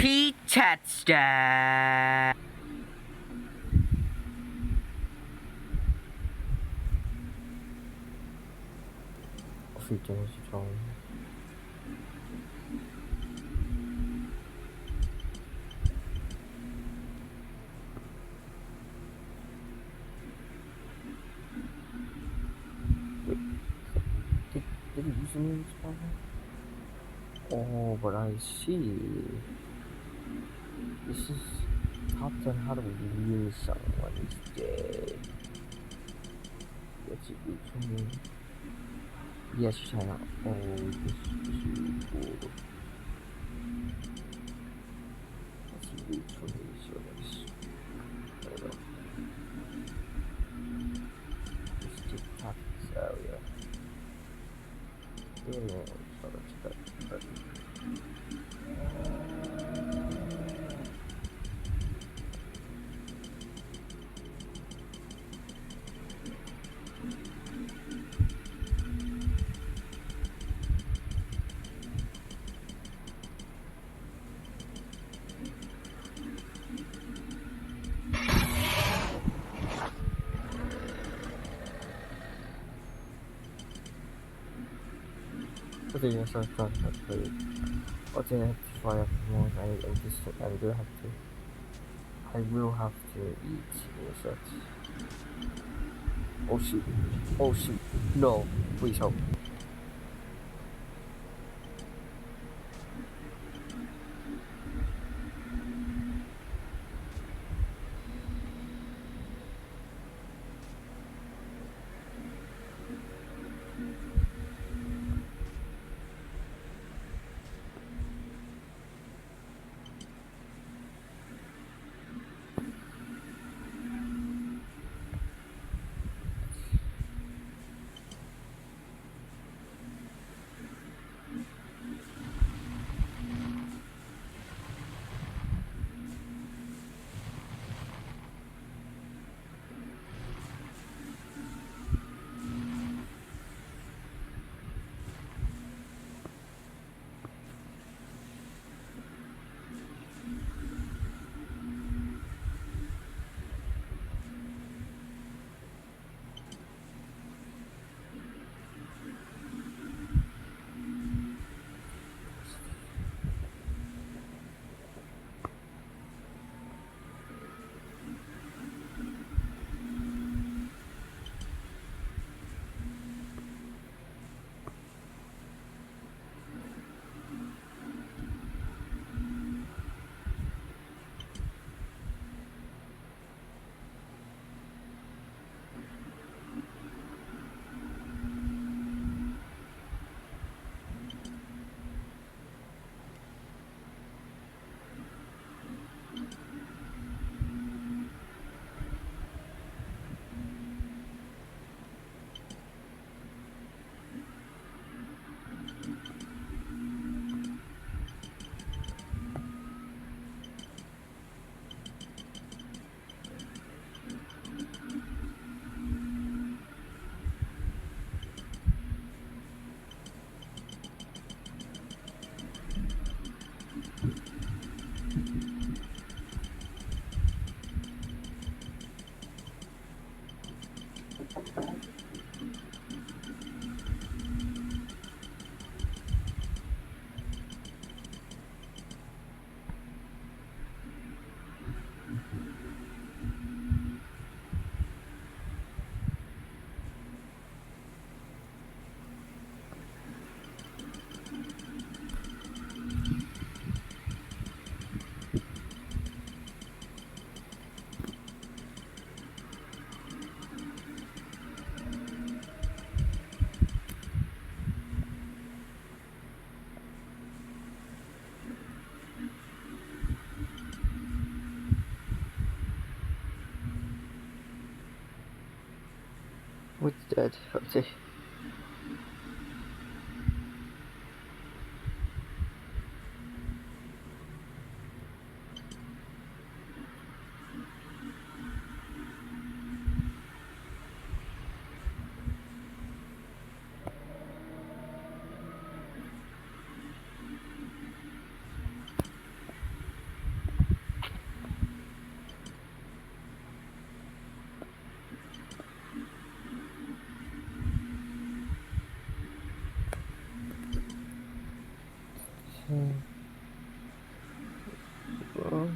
P-Tetster. Fick ciąg. Did it use the name spawner? Oh, but I see. This is top 10 how to win someone is dead. What's it do to me? Yes, China. Oh, this is really cool. What's it do to me? So let's. I don't know. Let's just tap this area. Yeah, no, it's not that. Okay, yes, I've done that for you. Okay, I have to try out more. I will have to eat in such. Oh shoot. Oh shoot. No. Please help. What's that? Okay. Uh, okay.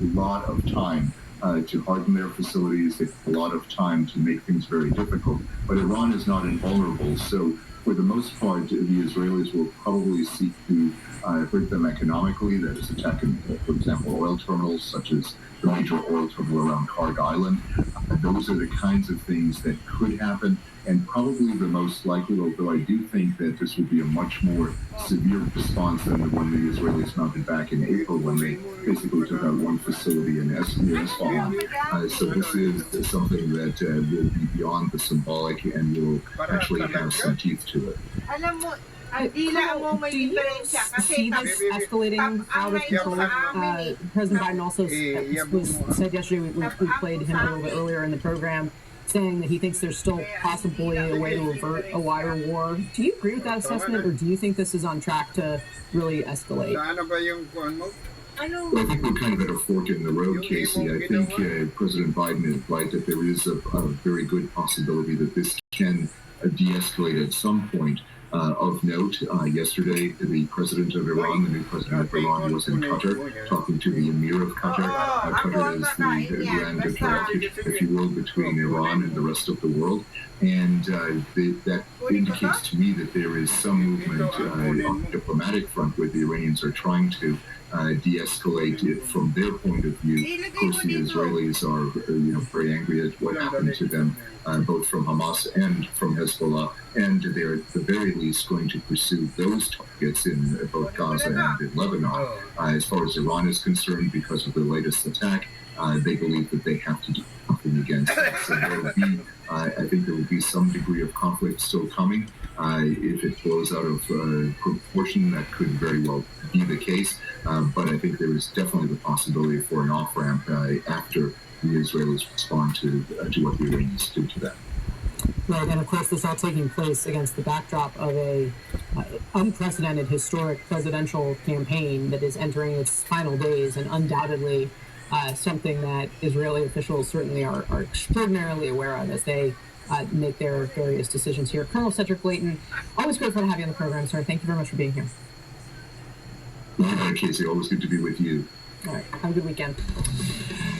A lot of time to harden their facilities. They take a lot of time to make things very difficult. But Iran is not invulnerable. So for the most part, the Israelis will probably seek to hurt them economically. That is, attacking, for example, oil terminals, such as the major oil terminal around Kharg Island. Those are the kinds of things that could happen, and probably the most likely, although I do think that this will be a much more severe response than the one the Israelis mounted back in April when they basically took out one facility in near Esfahan. So this is something that will be beyond the symbolic and will actually have some teeth to it. Do you see this escalating out of control? President Biden also said yesterday, we played him a little bit earlier in the program, saying that he thinks there's still possibly a way to avert a wider war. Do you agree with that assessment, or do you think this is on track to really escalate? I think we're kind of at a fork in the road, Casey. I think President Biden is right that there is a very good possibility that this can de-escalate at some point. Of note, yesterday, the president of Iran, the new president of Iran, was in Qatar talking to the emir of Qatar. Qatar is the grand Atlantic, if you will, between Iran and the rest of the world. And that indicates to me that there is some movement on the diplomatic front where the Iranians are trying to de-escalate it from their point of view. Of course, the Israelis are, very angry at what happened to them, both from Hamas and from Hezbollah, and they're at the very least going to pursue those targets in both Gaza and in Lebanon. As far as Iran is concerned, because of the latest attack, they believe that they have to do something against it. So there will be, I think there will be some degree of conflict still coming. If it blows out of proportion, that could very well be the case. But I think there is definitely the possibility for an off-ramp after the Israelis respond to what the Iranians do to them. Right, and of course this all taking place against the backdrop of a unprecedented historic presidential campaign that is entering its final days, and undoubtedly something that Israeli officials certainly are extraordinarily aware of as they make their various decisions here. Colonel Cedric Leighton, always grateful to have you on the program, sir. Thank you very much for being here. Casey, always good to be with you. All right, have a good weekend.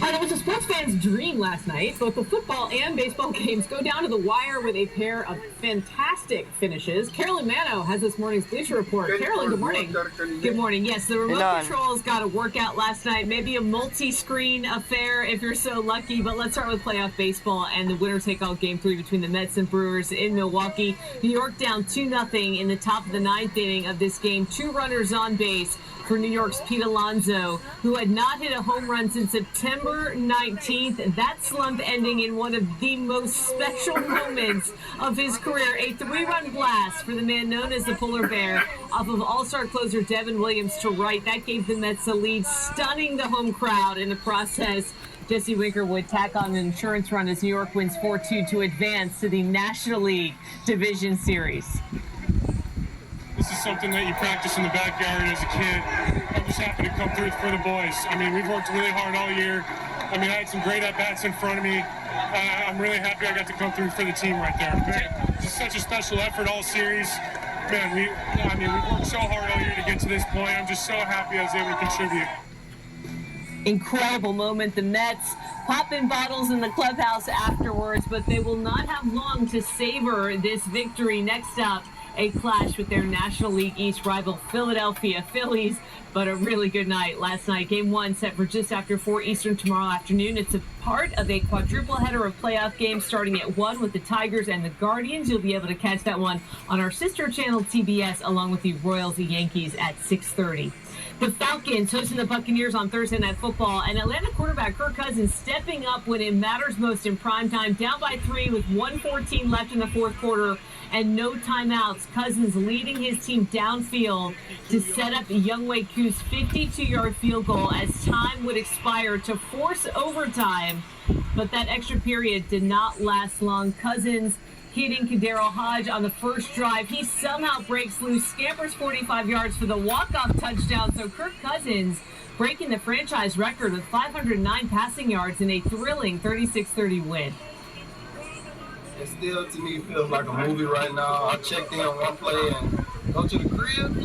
All right, it was a sports fan's dream last night. Both the football and baseball games go down to the wire with a pair of fantastic finishes. Carolyn Mano has this morning's Bleacher Report. Carolyn, good morning. Good morning. Yes, the remote controls got a workout last night. Maybe a multi-screen affair if you're so lucky. But let's start with playoff baseball and the winner-take-all Game 3 between the Mets and Brewers in Milwaukee. New York down 2-0 in the top of the ninth inning of this game. 2 runners on base for New York's Pete Alonso, who had not hit a home run since September 19th. That slump ending in one of the most special moments of his career. A 3-run blast for the man known as the Polar Bear off of all-star closer Devin Williams to right. That gave the Mets the lead, stunning the home crowd in the process. Jesse Winker would tack on an insurance run as New York wins 4-2 to advance to the National League Division Series. This is something that you practice in the backyard as a kid. I'm just happy to come through for the boys. I mean, we've worked really hard all year. I mean, I had some great at-bats in front of me. I'm really happy I got to come through for the team right there. It's such a special effort all series. Man, we've worked so hard all year to get to this point. I'm just so happy I was able to contribute. Incredible moment. The Mets popping bottles in the clubhouse afterwards, but they will not have long to savor this victory. Next up, a clash with their National League East rival Philadelphia Phillies, but a really good night last night. Game 1 set for just after 4 Eastern tomorrow afternoon. It's a part of a quadruple header of playoff games starting at 1 with the Tigers and the Guardians. You'll be able to catch that one on our sister channel TBS, along with the Royals and Yankees at 6:30. The Falcons hosting the Buccaneers on Thursday Night Football, and Atlanta quarterback Kirk Cousins stepping up when it matters most in primetime. Down by 3 with 1:14 left in the fourth quarter and no timeouts. Cousins leading his team downfield to set up Younghoe Koo's 52-yard field goal as time would expire to force overtime. But that extra period did not last long. Cousins hitting Kadero Hodge on the first drive. He somehow breaks loose, scampers 45 yards for the walk-off touchdown. So Kirk Cousins breaking the franchise record with 509 passing yards in a thrilling 36-30 win. It still, to me, feels like a movie right now. I checked in on one play and go to the crib.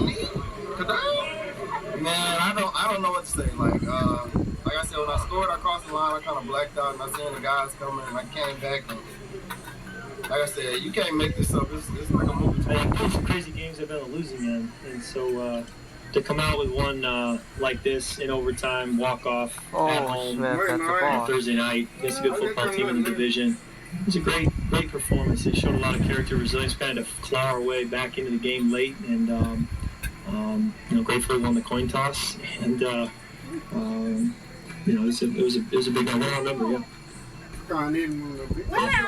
Man, I don't know what to say. Like I said, when I scored, I crossed the line. I kind of blacked out, and I seen the guys coming, and I came back. And like I said, you can't make this up. It's like a movie. Man, some crazy games I've been a losing end, and so to come out with one like this in overtime, walk off at Oh, home Smith, that's a on ball. Thursday night against a good football team in the division. It was a great performance. It showed a lot of character, resilience, kind of claw our way back into the game late, and gratefully won the coin toss. And it was a big one. I'll remember, yeah. After a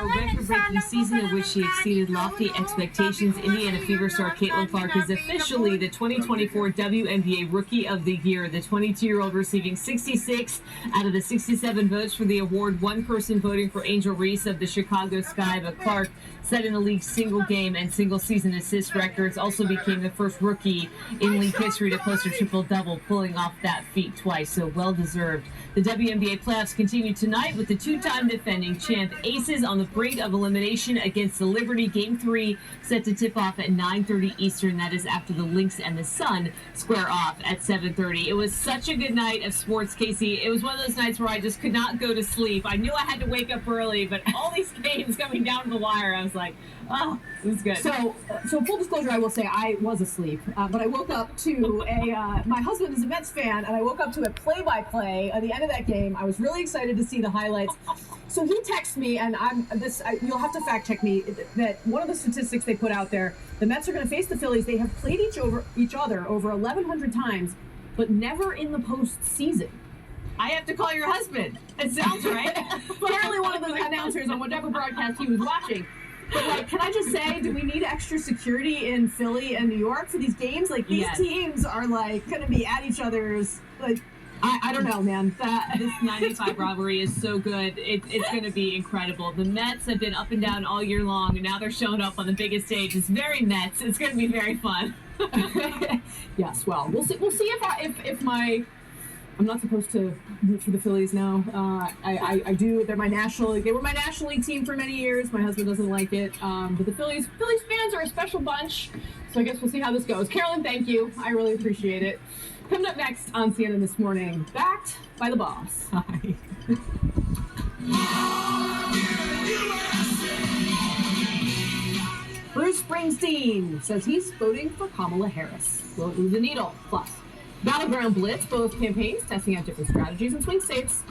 record-breaking season in which she exceeded lofty expectations, Indiana Fever star Caitlin Clark is officially the 2024 WNBA Rookie of the Year. The 22-year-old receiving 66 out of the 67 votes for the award, one person voting for Angel Reese of the Chicago Sky, but Clark set in the league's single game and single season assist records, also became the first rookie in league history to post a triple-double, pulling off that feat twice, so well-deserved. The WNBA playoffs continue tonight with the two-time defending champ Aces on the brink of elimination against the Liberty. Game 3 set to tip off at 9:30 Eastern. That is after the Lynx and the Sun square off at 7:30. It was such a good night of sports, Casey. It was one of those nights where I just could not go to sleep. I knew I had to wake up early, but all these games coming down to the wire, I was like, oh, it was good. So full disclosure, I will say I was asleep, but I woke up to my husband is a Mets fan, and I woke up to a play-by-play at the end of that game. I was really excited to see the highlights. So he texts me, and you'll have to fact check me, that one of the statistics they put out there, the Mets are going to face the Phillies. They have played each other over 1,100 times, but never in the postseason. I have to call your husband. It sounds right. Apparently one of the announcers on whatever broadcast he was watching. But can I just say, do we need extra security in Philly and New York for these games? These teams are going to be at each other's, I don't know, man. This 95 rivalry is so good. It's going to be incredible. The Mets have been up and down all year long, and now they're showing up on the biggest stage. It's very Mets. It's going to be very fun. Yes, well, we'll see if I'm not supposed to root for the Phillies now. I do. They were my National League team for many years. My husband doesn't like it. But the Phillies fans are a special bunch. So I guess we'll see how this goes. Carolyn, thank you. I really appreciate it. Coming up next on CNN This Morning, backed by the boss. Hi. Bruce Springsteen says he's voting for Kamala Harris. Won't move the needle. Plus, Battleground Blitz, both campaigns testing out different strategies in swing states.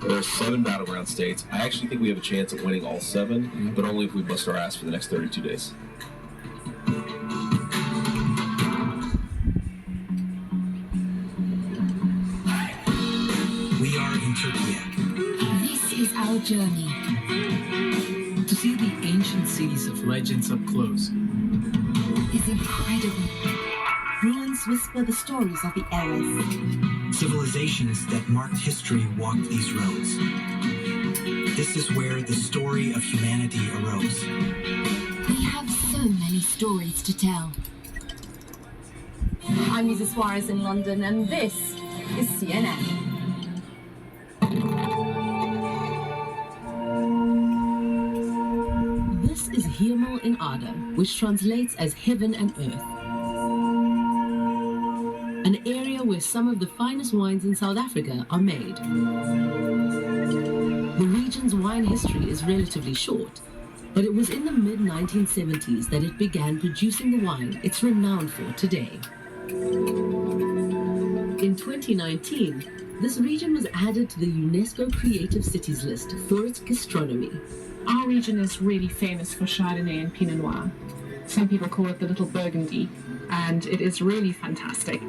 There are 7 battleground states. I actually think we have a chance of winning all 7, but only if we bust our ass for the next 32 days. We are in Turkey. This is our journey. To see the ancient cities of legends up close Is incredible. Ruins whisper the stories of the eras. civilizations that marked history walked these roads. This is where the story of humanity arose. We have so many stories to tell. I'm Isa Suarez in London, and this is CNN. This is Himmel in Ada, which translates as heaven and earth. An area where some of the finest wines in South Africa are made. The region's wine history is relatively short, but it was in the mid-1970s that it began producing the wine it's renowned for today. In 2019, this region was added to the UNESCO Creative Cities list for its gastronomy. Our region is really famous for Chardonnay and Pinot Noir. Some people call it the Little Burgundy, and it is really fantastic.